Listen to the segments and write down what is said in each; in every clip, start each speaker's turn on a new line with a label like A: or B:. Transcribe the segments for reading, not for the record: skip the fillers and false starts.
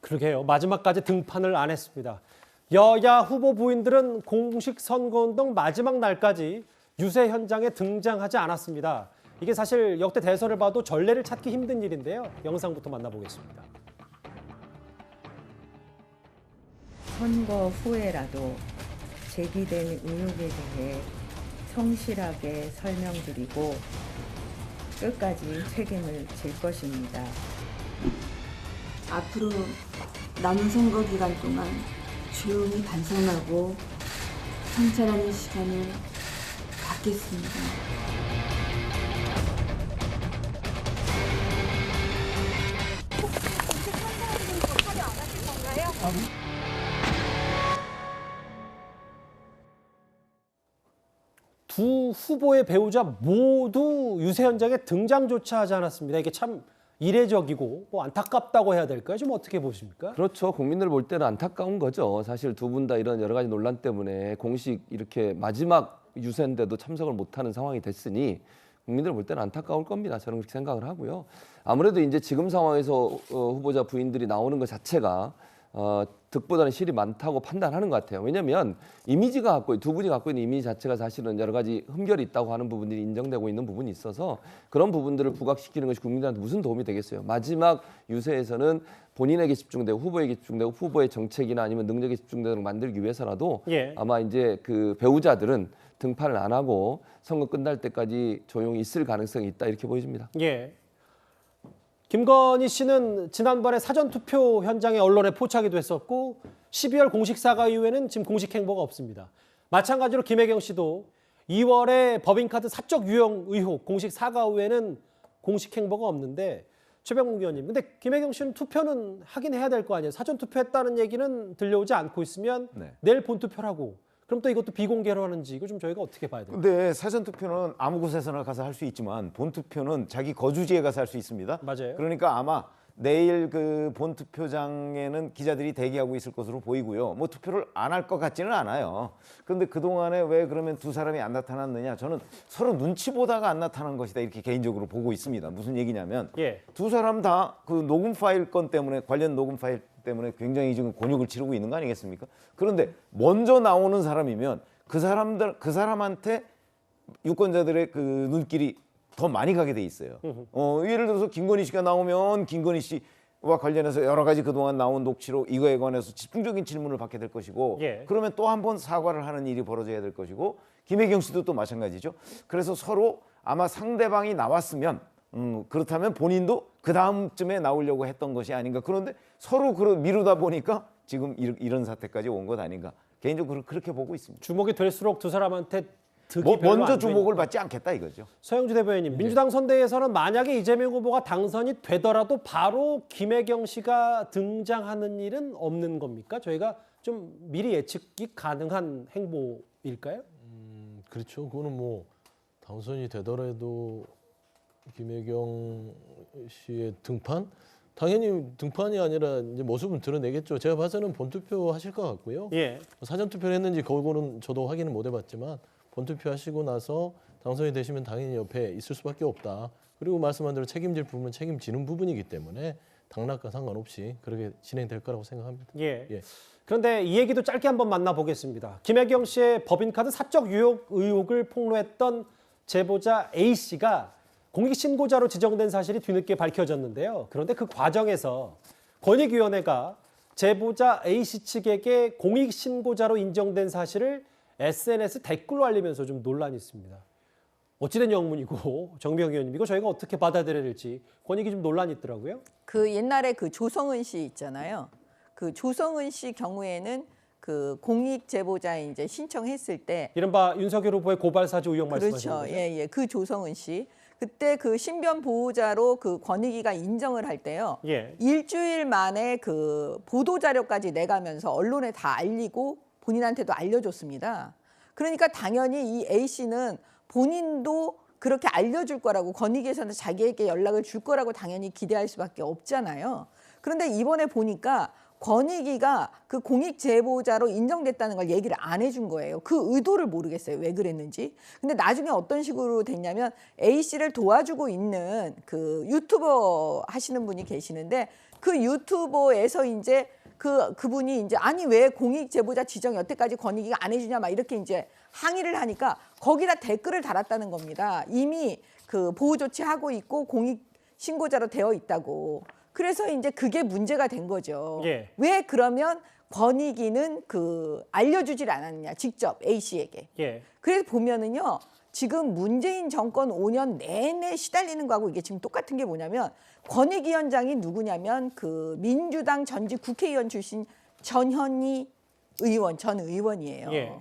A: 그러게요. 마지막까지 등판을 안 했습니다. 여야 후보 부인들은 공식 선거운동 마지막 날까지 유세 현장에 등장하지 않았습니다. 이게 사실 역대 대선을 봐도 전례를 찾기 힘든 일인데요. 영상부터 만나보겠습니다.
B: 선거 후에라도 제기된 의혹에 대해 성실하게 설명드리고 끝까지 책임을 질 것입니다.
C: 앞으로 남은 선거 기간 동안 조용히 반성하고 성찰하는 시간을 갖겠습니다.
A: 두 후보의 배우자 모두 유세 현장에 등장조차 하지 않았습니다. 이게 참 이례적이고 안타깝다고 해야 될까요? 좀 어떻게 보십니까?
D: 그렇죠. 국민들 볼 때는 안타까운 거죠. 사실 두 분 다 이런 여러 가지 논란 때문에 공식 이렇게 마지막 유세인데도 참석을 못하는 상황이 됐으니 국민들 볼 때는 안타까울 겁니다. 저는 그렇게 생각을 하고요. 아무래도 이제 지금 상황에서 후보자 부인들이 나오는 것 자체가 득보다는 실이 많다고 판단하는 것 같아요. 왜냐하면 두 분이 갖고 있는 이미지 자체가 사실은 여러 가지 흠결이 있다고 하는 부분들이 인정되고 있는 부분이 있어서 그런 부분들을 부각시키는 것이 국민들한테 무슨 도움이 되겠어요. 마지막 유세에서는 본인에게 집중되고 후보에게 집중되고 후보의 정책이나 아니면 능력에 집중되는 걸 만들기 위해서라도 아마 이제 그 배우자들은 등판을 안 하고 선거 끝날 때까지 조용히 있을 가능성이 있다 이렇게 보여집니다.
A: 예. 김건희 씨는 지난번에 사전투표 현장에 언론에 포착이 됐었고 12월 공식 사과 이후에는 지금 공식 행보가 없습니다. 마찬가지로 김혜경 씨도 2월에 법인카드 사적 유용 의혹 공식 사과 후에는 공식 행보가 없는데 최병묵 의원님, 근데 김혜경 씨는 투표는 하긴 해야 될 거 아니에요. 사전투표했다는 얘기는 들려오지 않고 있으면 내일 본투표를 하고 그럼 또 이것도 비공개로 하는지 이거 좀 저희가 어떻게 봐야 돼요?
E: 근데 사전 투표는 아무 곳에서나 가서 할 수 있지만 본 투표는 자기 거주지에 가서 할 수 있습니다.
A: 맞아요.
E: 그러니까 아마 내일 그 본 투표장에는 기자들이 대기하고 있을 것으로 보이고요. 뭐 투표를 안 할 것 같지는 않아요. 그런데 그동안에 왜 그러면 두 사람이 안 나타났느냐? 저는 서로 눈치 보다가 안 나타난 것이다 이렇게 개인적으로 보고 있습니다. 무슨 얘기냐면 두 사람 다 그 녹음 파일 건 때문에 관련 녹음 파일 때문에 굉장히 지금 곤욕을 치르고 있는 거 아니겠습니까? 그런데 먼저 나오는 사람이면 그 사람한테 유권자들의 그 눈길이 더 많이 가게 돼 있어요. 예를 들어서 김건희 씨가 나오면 김건희 씨와 관련해서 여러 가지 그동안 나온 녹취록 이거에 관해서 집중적인 질문을 받게 될 것이고 그러면 또 한 번 사과를 하는 일이 벌어져야 될 것이고 김혜경 씨도 또 마찬가지죠. 그래서 서로 아마 상대방이 나왔으면 그렇다면 본인도 그 다음쯤에 나오려고 했던 것이 아닌가. 그런데 서로 미루다 보니까 지금 이런 사태까지 온 것 아닌가. 개인적으로 그렇게 보고 있습니다.
A: 주목이 될수록 두 사람한테 득이 별로
E: 먼저
A: 안
E: 주목을
A: 되니까.
E: 받지 않겠다 이거죠.
A: 서영주 대변인님, 민주당 선대에서는 만약에 이재명 후보가 당선이 되더라도 바로 김혜경 씨가 등장하는 일은 없는 겁니까? 저희가 좀 미리 예측이 가능한 행보일까요?
F: 그렇죠. 그거는 뭐 당선이 되더라도 김혜경 씨의 등판? 당연히 등판이 아니라 이제 모습은 드러내겠죠. 제가 봐서는 본투표 하실 것 같고요. 사전 투표를 했는지 그거는 저도 확인을 못 해봤지만 본투표 하시고 나서 당선이 되시면 당연히 옆에 있을 수밖에 없다. 그리고 말씀한 대로 책임질 부분은 책임지는 부분이기 때문에 당락과 상관없이 그렇게 진행될 거라고 생각합니다.
A: 그런데 이 얘기도 짧게 한번 만나보겠습니다. 김혜경 씨의 법인카드 사적 유용 의혹을 폭로했던 제보자 A 씨가 공익신고자로 지정된 사실이 뒤늦게 밝혀졌는데요. 그런데 그 과정에서 권익위원회가 제보자 A씨 측에게 공익신고자로 인정된 사실을 SNS 댓글로 알리면서 좀 논란이 있습니다. 어찌된 영문이고 정병 의원님 이거 저희가 어떻게 받아들여야 될지 권익이 좀 논란이 있더라고요.
G: 그 옛날에 그 조성은 씨 있잖아요. 그 조성은 씨 경우에는 그 공익 제보자에 이제 신청했을 때
A: 이른바 윤석열 후보의 고발 사주 의혹 말씀하시는 거죠?
G: 그렇죠. 그 조성은 씨. 그때 그 신변 보호자로 그 권익위가 인정을 할 때요. 일주일 만에 그 보도 자료까지 내가면서 언론에 다 알리고 본인한테도 알려줬습니다. 그러니까 당연히 이 A 씨는 본인도 그렇게 알려줄 거라고 권익위에서는 자기에게 연락을 줄 거라고 당연히 기대할 수밖에 없잖아요. 그런데 이번에 보니까 권익위가 그 공익 제보자로 인정됐다는 걸 얘기를 안 해준 거예요. 그 의도를 모르겠어요. 왜 그랬는지. 근데 나중에 어떤 식으로 됐냐면 A 씨를 도와주고 있는 그 유튜버 하시는 분이 계시는데 그 유튜버에서 이제 그분이 이제 아니 왜 공익 제보자 지정 여태까지 권익위가 안 해주냐 막 이렇게 이제 항의를 하니까 거기다 댓글을 달았다는 겁니다. 이미 그 보호 조치하고 있고 공익 신고자로 되어 있다고. 그래서 이제 그게 문제가 된 거죠.
A: 예.
G: 왜 그러면 권익위는 알려주질 않았냐 직접 A 씨에게.
A: 예.
G: 그래서 보면은요. 지금 문재인 정권 5년 내내 시달리는 거하고 이게 지금 똑같은 게 뭐냐면 권익위원장이 누구냐면 민주당 전직 국회의원 출신 전현희 의원, 전 의원이에요.
A: 예.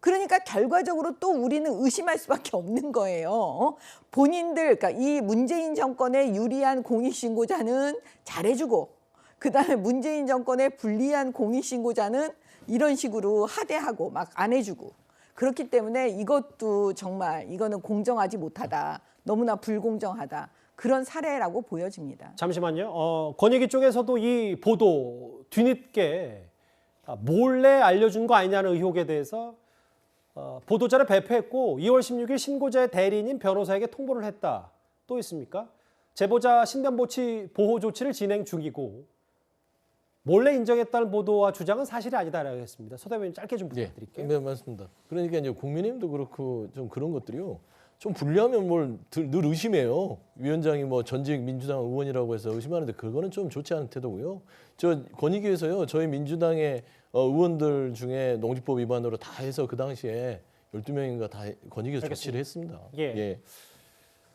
G: 그러니까 결과적으로 또 우리는 의심할 수밖에 없는 거예요. 본인들, 그러니까 이 문재인 정권에 유리한 공익신고자는 잘해주고 그다음에 문재인 정권에 불리한 공익신고자는 이런 식으로 하대하고 막 안 해주고 그렇기 때문에 이것도 정말 이거는 공정하지 못하다. 너무나 불공정하다. 그런 사례라고 보여집니다.
A: 잠시만요. 권익위 쪽에서도 이 보도 뒤늦게 몰래 알려준 거 아니냐는 의혹에 대해서 보도자를 배포했고 2월 16일 신고자의 대리인인 변호사에게 통보를 했다. 또 있습니까? 제보자 신변 보호 조치를 진행 중이고 몰래 인정했다는 보도와 주장은 사실이 아니다라고 했습니다. 서 대변인 짧게 좀 부탁드릴게요.
F: 네, 맞습니다. 그러니까 이제 국민의힘도 그렇고 좀 그런 것들이요. 좀 불리하면 늘 의심해요. 위원장이 뭐 전직 민주당 의원이라고 해서 의심하는데 그거는 좀 좋지 않은 태도고요. 저 권익위에서요. 저희 민주당의 의원들 중에 농지법 위반으로 다 해서 그 당시에 12명인가 다 권익위에서 조치를 했습니다.
A: 예.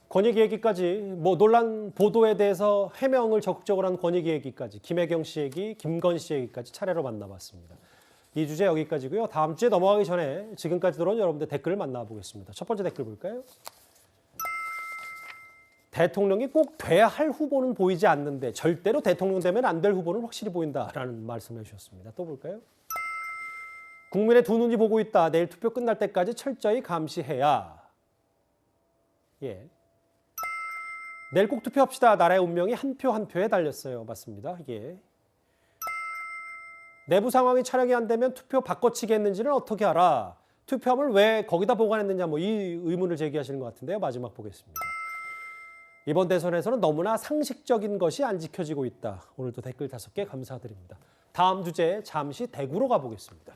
A: 권익위 얘기까지 논란 보도에 대해서 해명을 적극적으로 한 권익위 얘기까지 김혜경 씨 얘기, 김건 씨 얘기까지 차례로 만나봤습니다. 이 주제 여기까지고요. 다음 주에 넘어가기 전에 지금까지 들어온 여러분들 댓글을 만나보겠습니다. 첫 번째 댓글 볼까요? 대통령이 꼭 돼야 할 후보는 보이지 않는데 절대로 대통령 되면 안 될 후보는 확실히 보인다라는 말씀을 해주셨습니다. 또 볼까요? 국민의 두 눈이 보고 있다. 내일 투표 끝날 때까지 철저히 감시해야. 예. 내일 꼭 투표합시다. 나라의 운명이 한 표 한 표에 달렸어요. 맞습니다. 예. 내부 상황이 촬영이 안 되면 투표 바꿔치기 했는지는 어떻게 알아? 투표함을 왜 거기다 보관했느냐 이 의문을 제기하시는 것 같은데요. 마지막 보겠습니다. 이번 대선에서는 너무나 상식적인 것이 안 지켜지고 있다. 오늘도 댓글 5개 감사드립니다. 다음 주제 잠시 대구로 가보겠습니다.